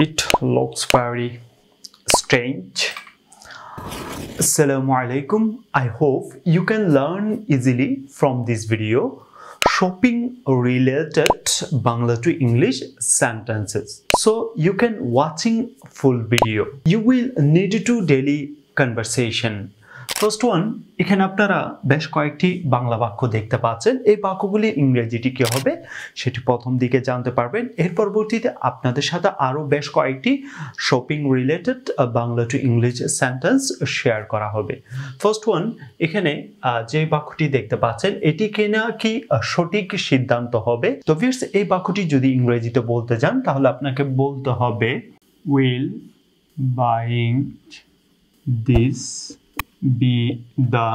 It looks very strange. Assalamu alaikum. I hope you can learn easily from this video shopping related Bangla to English sentences. So you can watching full video. You will need to daily conversation. First one, এখানে আপনারা বেশ কয়েকটি বাংলা বাক্য দেখতে পাচ্ছেন। এই বাক্যগুলির ইংরেজিটি কি হবে সেটি প্রথম দিকে জানতে পারবেন। এর পরবর্তীতে আপনাদের সাথে আরো বেশ কয়েকটি shopping related Bangla to English sentence share করা হবে। ফার্স্ট ওয়ান, এখানে যে বাক্যটি দেখতে পাচ্ছেন এটি কিনা কি সঠিক সিদ্ধান্ত হবে। তো ভিউয়ার্স, এই বাক্যটি যদি ইংরেজিতে বলতে যান তাহলে আপনাকে বলতে হবে will buying this be the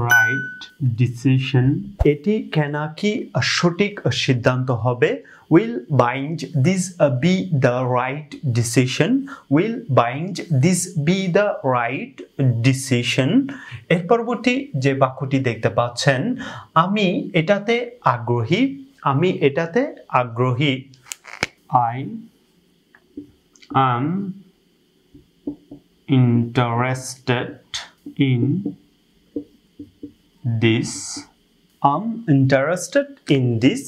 right decision? এটি কেন কি সঠিক সিদ্ধান্ত হবে? Will buying this be the right decision? Will buying this be the right decision? এর পরবর্তী যে বাক্যটি দেখতে পাচ্ছেন, আমি এটাতে আগ্রহী। আমি এটাতে আগ্রহী। I am interested in this. I'm interested in this.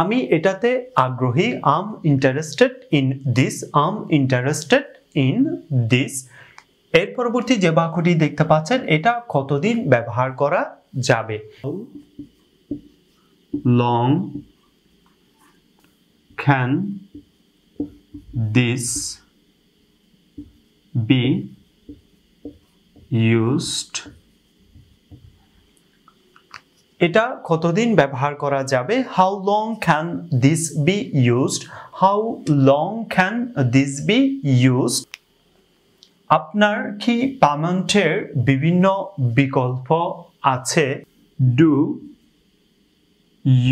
আমি এটাতে আগ্রহী। I'm interested in this. I'm interested in this. এর পরবর্তী যে বাক্যটি দেখতে পাচ্ছেন এটা কতদিন ব্যবহার করা যাবে? How long can this be used? এটা কতদিন ব্যবহার করা যাবে? How long can this be used? How long can this be used? আপনার কি পেমেন্টের বিভিন্ন বিকল্প আছে? Do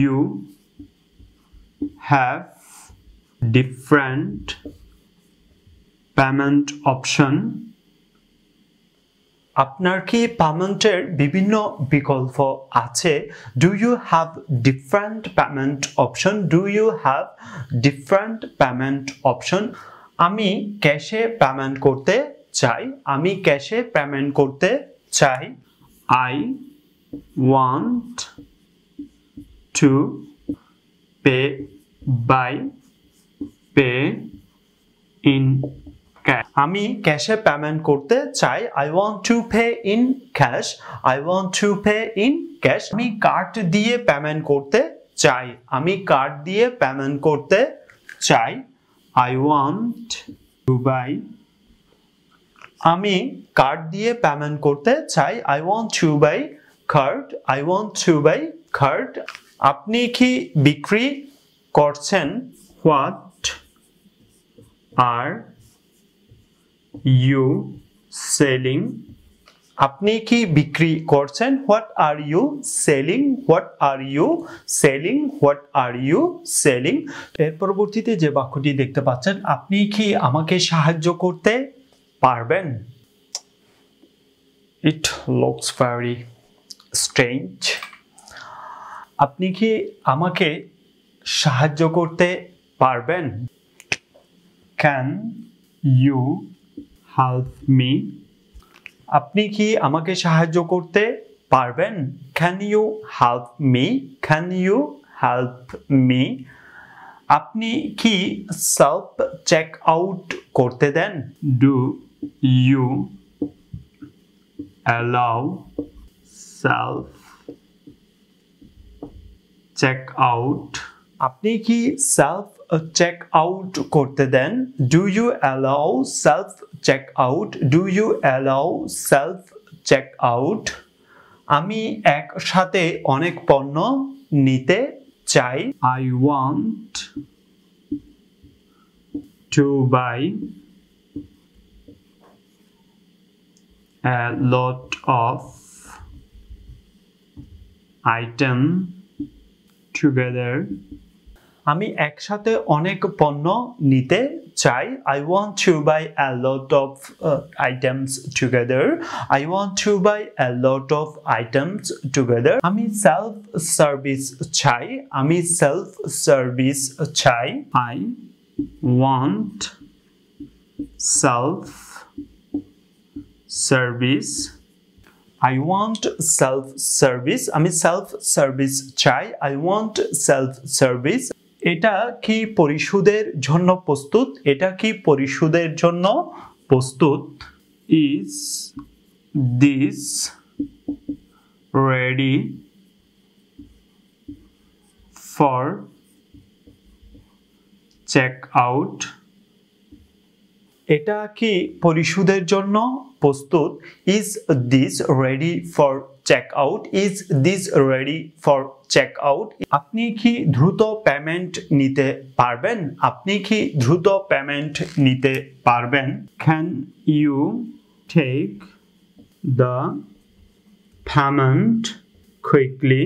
you have different payment option? আপনার কি পেমেন্টের বিভিন্ন বিকল্প আছে? Do you have different payment option? Do you have different payment option? আমি ক্যাশে পেমেন্ট করতে চাই। আমি ক্যাশে পেমেন্ট করতে চাই। I want to pay in cash. আমি ক্যাশে পেমেন্ট করতে চাই। I want to pay in cash. I want to pay in cash. আমি কার্ড দিয়ে পেমেন্ট করতে চাই। আমি কার্ড দিয়ে পেমেন্ট করতে চাই। I want to buy. আমি কার্ড দিয়ে পেমেন্ট করতে চাই। I want to buy card. I want to buy card. আপনি কি বিক্রি করছেন? What are you selling? আপনি কি বিক্রি করছেন? What are you selling? What are you selling? What are you selling? এর পরবর্তীতে যে বাক্যটি দেখতে পাচ্ছেন, আপনি কি আমাকে সাহায্য করতে পারবেন? It looks very strange. আপনি কি আমাকে সাহায্য করতে পারবেন? Can you help me? আপনি কি আমাকে সাহায্য করতে পারবেন? Can you help me? Can you help me? আপনি কি সেলফ চেক আউট করতে দেন? Do you allow self check out? আপনি কি সেলফ চেক আউট করতে দেন? Do you allow self check out? Do you allow self check out? আমি একসাথে অনেক পণ্য নিতে চাই। I want to buy a lot of item together. আমি একসাথে অনেক পণ্য নিতে চাই। I want to buy a lot of items together. I want to buy a lot of items together. আমি সেলফ সার্ভিস চাই। আমি সেলফ সার্ভিস চাই। I want self-service. I want self-service. আমি self-service চাই। I want self-service. এটা কি পরিশোধের জন্য প্রস্তুত? এটা কি পরিশোধের জন্য প্রস্তুত? Is this ready for checkout? এটা কি পরিশোধের জন্য প্রস্তুত? Is this ready for checkout? Is this ready for checkout? আপনি কি দ্রুত পেমেন্ট নিতে পারবেন? আপনি কি দ্রুত পেমেন্ট নিতে পারবেন? Can you take the payment quickly?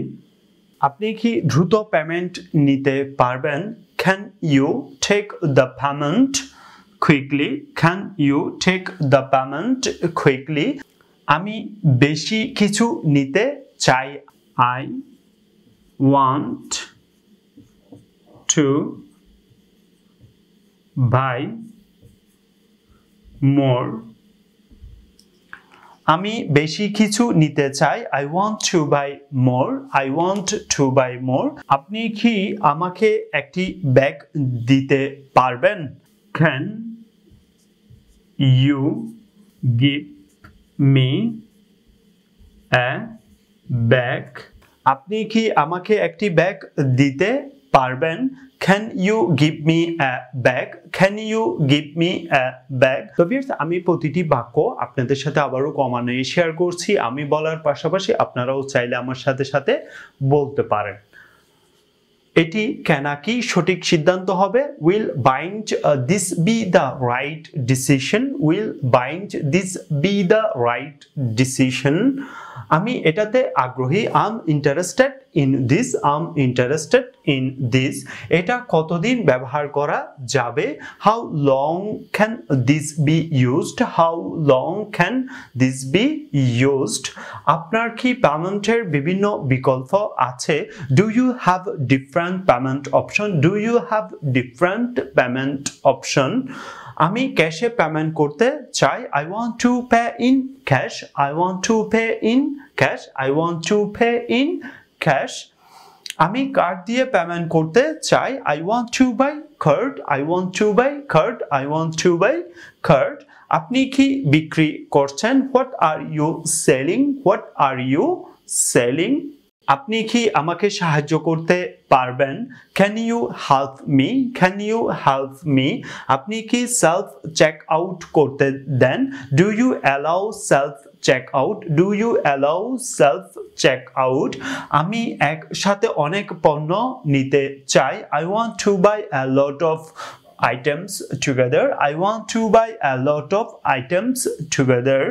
আপনি কি দ্রুত পেমেন্ট নিতে পারবেন? Can you take the payment quickly? Can you take the payment quickly? আমি বেশি কিছু নিতে চাই। I want to buy more. আমি বেশি কিছু নিতে চাই। I want to buy more. I want to buy more. আপনি কি আমাকে একটি ব্যাগ দিতে পারবেন? Can you give me a bag? আপনি কি আমাকে একটি ব্যাগ দিতে পারবেন? Can you give me a bag? Can you give me a bag? তো ভিউয়ার্স, আমি প্রতিটি বাক্য আপনাদের সাথে আবারও কমানোয় শেয়ার করছি। আমি বলার পাশাপাশি আপনারাও চাইলে আমার সাথে সাথে বলতে পারেন। এটি কেনাকি সঠিক সিদ্ধান্ত হবে? Will bind this be the right decision? Will bind this be the right decision? আমি এটাতে আগ্রহী। I'm interested in this. I'm interested in this. এটা কতদিন ব্যবহার করা যাবে? How long can this be used? How long can this be used? আপনার কি পেমেন্টের বিভিন্ন বিকল্প আছে? Do you have different payment option? Do you have different payment option? আমি ক্যাশে পেমেন্ট করতে চাই। I want to pay in cash. I want to pay in cash. I want to pay in cash. আমি card দিয়ে payment করতে চাই। I want to buy card. I want to buy card. I want to buy card. আপনি কি বিক্রি করছেন? What are you selling? What are you selling? আপনি কি আমাকে সাহায্য করতে পারবেন? Can you help me? Can you help me? আপনি কি সেলফ চেক আউট করতে দেন? Do you allow self check out? Do you allow self check out? আমি একসাথে অনেক পণ্য নিতে চাই। I want to buy a lot of items together. I want to buy a lot of items together.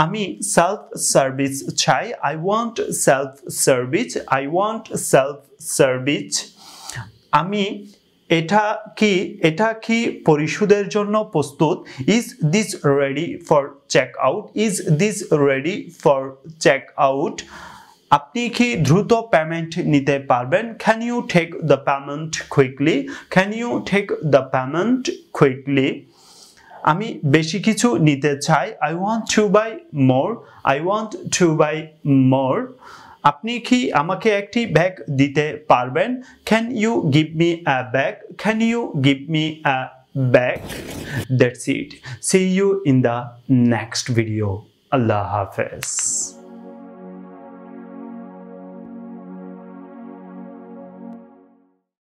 আমি self service চাই। I want self service. I want self service. আমি এটা কি পরিশোধের জন্য প্রস্তুত? Is this ready for checkout? Is this ready for checkout? আপনি কি দ্রুত পেমেন্ট নিতে পারবেন? Can you take the payment quickly? Can you take the payment quickly? আমি বেশি কিছু নিতে চাই। I want to buy more. I want to buy more. আপনি কি আমাকে একটি ব্যাগ দিতে পারবেন? Can you give me a bag? Can you give me a bag? That's it. See you in the next video. Allah Hafiz.